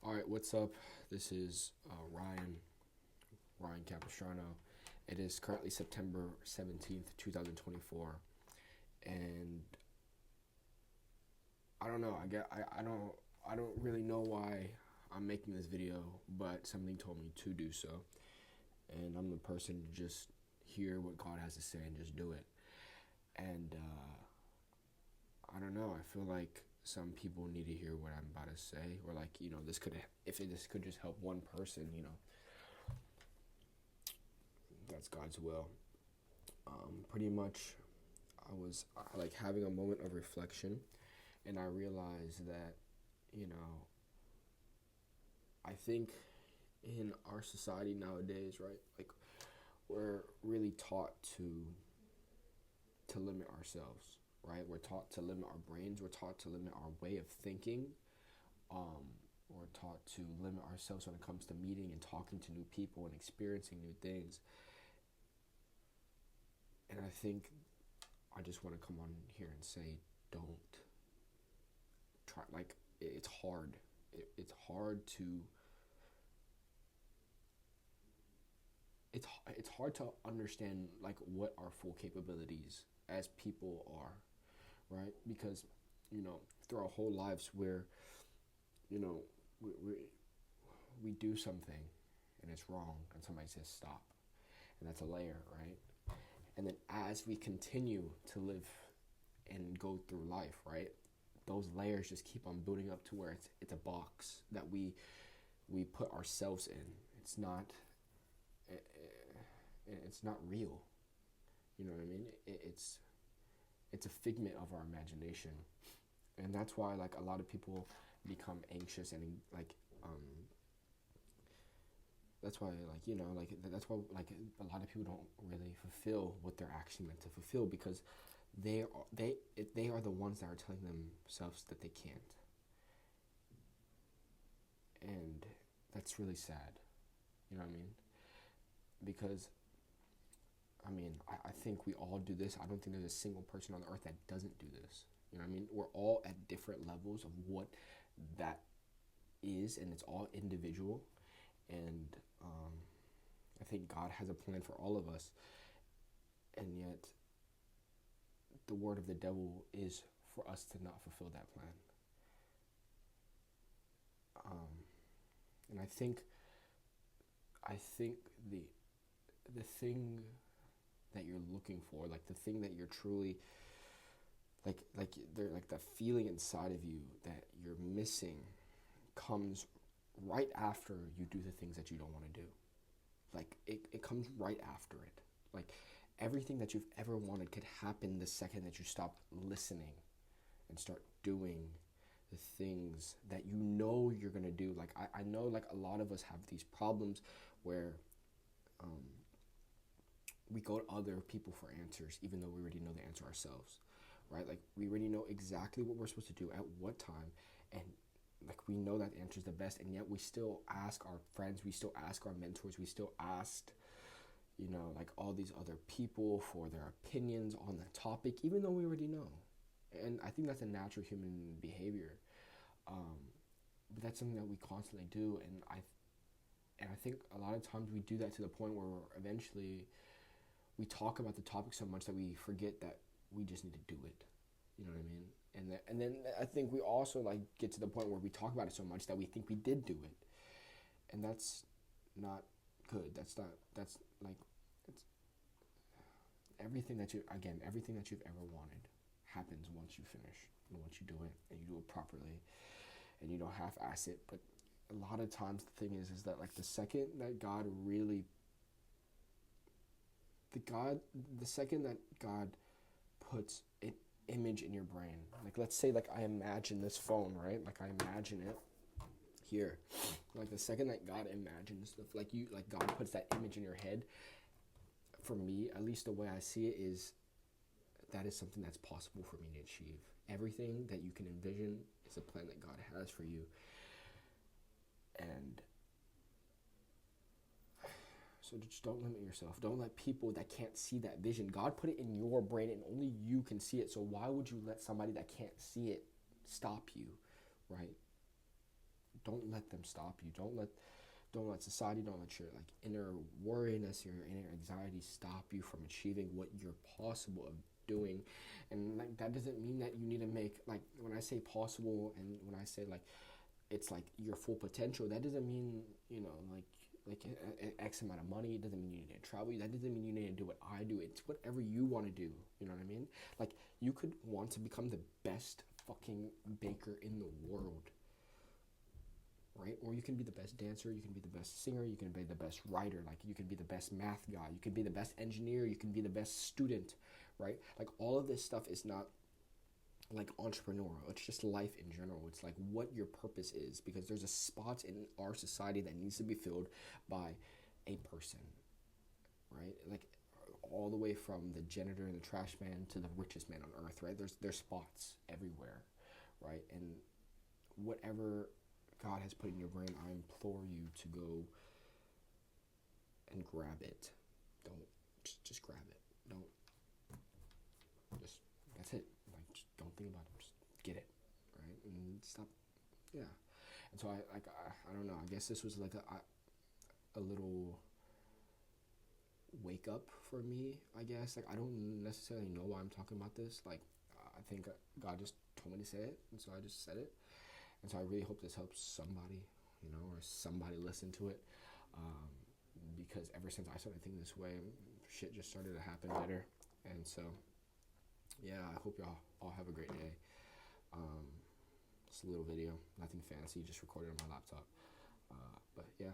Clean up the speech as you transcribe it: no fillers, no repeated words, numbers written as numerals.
All right, what's up? This is Ryan Capistrano. It is currently September 17th, 2024, and I don't know. I don't really know why I'm making this video, but something told me to do so, and I'm the person to just hear what God has to say and just do it. And I don't know. I feel like some people need to hear what I'm about to say, or like this could just help one person, that's God's will. Pretty much, I was like having a moment of reflection, and I realized that, you know, I think in our society nowadays, right, like we're really taught to limit ourselves, right? We're taught to limit our brains. We're taught to limit our way of thinking. We're taught to limit ourselves when it comes to meeting and talking to new people and experiencing new things. And I think I just want to come on here and say, don't try. Like, it's hard. It's hard to. It's hard to understand like what our full capabilities as people are, right? Because through our whole lives, you know we we do something and it's wrong, and somebody says stop, and that's a layer, right? And then as we continue to live and go through life, right, those layers just keep on building up to where it's a box that we put ourselves in. It's not real. You know what I mean? It's a figment of our imagination, and that's why like a lot of people become anxious and like that's why that's why like a lot of people don't really fulfill what they're actually meant to fulfill, because they are the ones that are telling themselves that they can't, and that's really sad. You know what I mean? Because I think we all do this. I don't think there's a single person on the earth that doesn't do this. You know what I mean? We're all at different levels of what that is, and it's all individual. And I think God has a plan for all of us, and yet the word of the devil is for us to not fulfill that plan. And I think the thing that you're looking for, like the thing that you're truly like they're like the feeling inside of you that you're missing, comes right after you do the things that you don't want to do. Like it comes right after it. Like everything that you've ever wanted could happen the second that you stop listening and start doing the things that you know you're gonna do. Like I know like a lot of us have these problems where we go to other people for answers, even though we already know the answer ourselves, right? Like we already know exactly what we're supposed to do at what time, and like we know that answer is the best, and yet we still ask our friends, we still ask our mentors, we still asked, like all these other people for their opinions on the topic, even though we already know. And I think that's a natural human behavior, but that's something that we constantly do, and I think a lot of times we do that to the point where eventually we talk about the topic so much that we forget that we just need to do it. You know what I mean? And then I think we also like get to the point where we talk about it so much that we think we did do it, and that's not good. That's like it's everything that you've ever wanted happens once you finish, and once you do it and you do it properly, and you don't half-ass it. But a lot of times the thing is that like the second that God puts an image in your brain, like let's say like I imagine this phone, right? Like I imagine it here. Like the second that God imagines, like God puts that image in your head, for me, at least the way I see it is, that is something that's possible for me to achieve. Everything that you can envision is a plan that God has for you. And so just don't limit yourself. Don't let people that can't see that vision. God put it in your brain and only you can see it. So why would you let somebody that can't see it stop you, right? don't let them stop you. Don't let society, don't let your like inner worriness, your inner anxiety stop you from achieving what you're possible of doing. And like that doesn't mean that you need to make, like when I say possible and when I say like it's like your full potential, that doesn't mean, like an X amount of money. It doesn't mean you need to travel. That doesn't mean you need to do what I do. It's whatever you want to do. You know what I mean? Like you could want to become the best fucking baker in the world, right? Or you can be the best dancer, you can be the best singer, you can be the best writer, like you can be the best math guy, you can be the best engineer, you can be the best student, right? Like all of this stuff is not like entrepreneurial. It's just life in general. It's like what your purpose is, because there's a spot in our society that needs to be filled by a person, right? Like all the way from the janitor and the trash man to the richest man on earth, right? There's spots everywhere, right? And whatever God has put in your brain, I implore you to go and grab it. Don't just grab it. Just that's it. Like just don't think about it. Just get it, right? And stop. Yeah. And so I don't know. I guess this was like a little wake up for me. I guess like I don't necessarily know why I'm talking about this. Like I think God just told me to say it, and so I just said it. And so I really hope this helps somebody, or somebody listen to it. Because ever since I started thinking this way, shit just started to happen better. And so, yeah, I hope y'all all have a great day. Just a little video, nothing fancy, just recorded on my laptop. But yeah.